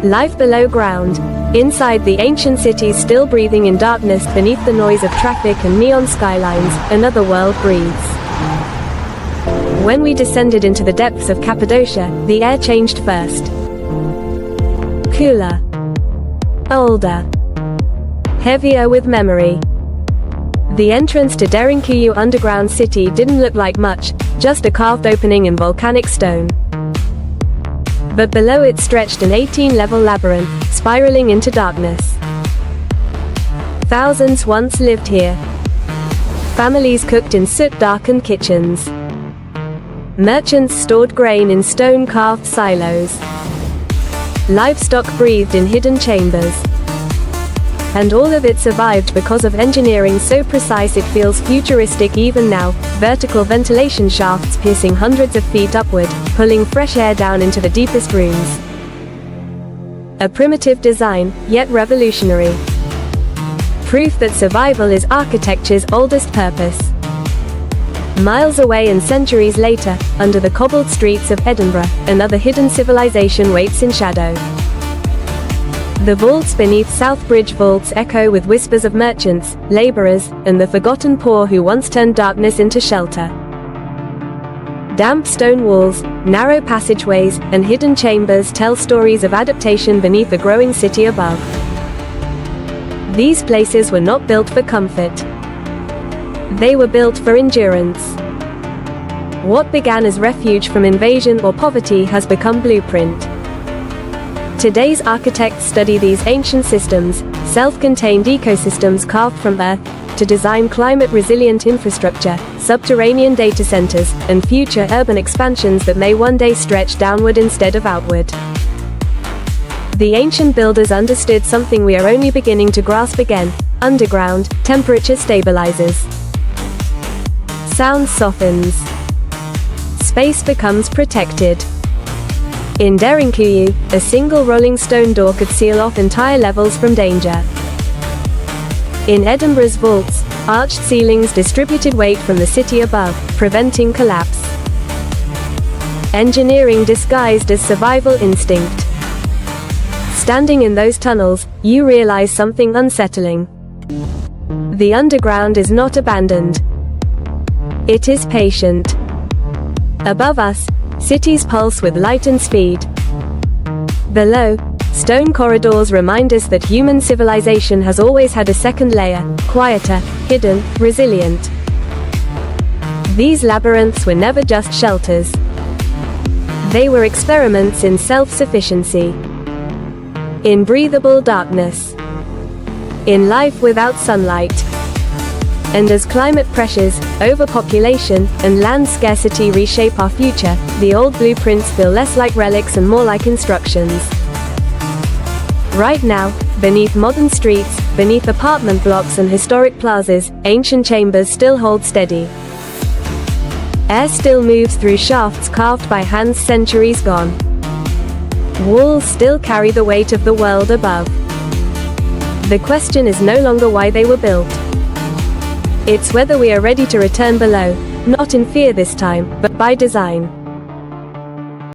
Life below ground. Inside the ancient cities still breathing in darkness beneath the noise of traffic and neon skylines, another world breathes. When we descended into the depths of Cappadocia, the air changed first. Cooler. Older. Heavier with memory. The entrance to Derinkuyu underground city didn't look like much, just a carved opening in volcanic stone. But below it stretched an 18-level labyrinth, spiraling into darkness. Thousands once lived here. Families cooked in soot-darkened kitchens. Merchants stored grain in stone-carved silos. Livestock breathed in hidden chambers. And all of it survived because of engineering so precise it feels futuristic even now, vertical ventilation shafts piercing hundreds of feet upward, pulling fresh air down into the deepest rooms. A primitive design, yet revolutionary. Proof that survival is architecture's oldest purpose. Miles away and centuries later, under the cobbled streets of Edinburgh, another hidden civilization waits in shadow. The vaults beneath Southbridge vaults echo with whispers of merchants, laborers, and the forgotten poor who once turned darkness into shelter. Damp stone walls, narrow passageways, and hidden chambers tell stories of adaptation beneath a growing city above. These places were not built for comfort. They were built for endurance. What began as refuge from invasion or poverty has become blueprint. Today's architects study these ancient systems, self-contained ecosystems carved from earth, to design climate-resilient infrastructure, subterranean data centers, and future urban expansions that may one day stretch downward instead of outward. The ancient builders understood something we are only beginning to grasp again: underground, temperature stabilizes. Sound softens. Space becomes protected. In Derinkuyu, a single rolling stone door could seal off entire levels from danger. In Edinburgh's vaults, arched ceilings distributed weight from the city above, preventing collapse. Engineering disguised as survival instinct. Standing in those tunnels, you realize something unsettling. The underground is not abandoned. It is patient. Above us, cities pulse with light and speed. Below, stone corridors remind us that human civilization has always had a second layer, quieter, hidden, resilient. These labyrinths were never just shelters. They were experiments in self-sufficiency. In breathable darkness. In life without sunlight. And as climate pressures, overpopulation, and land scarcity reshape our future, the old blueprints feel less like relics and more like instructions. Right now, beneath modern streets, beneath apartment blocks and historic plazas, ancient chambers still hold steady. Air still moves through shafts carved by hands centuries gone. Walls still carry the weight of the world above. The question is no longer why they were built. It's whether we are ready to return below, not in fear this time, but by design.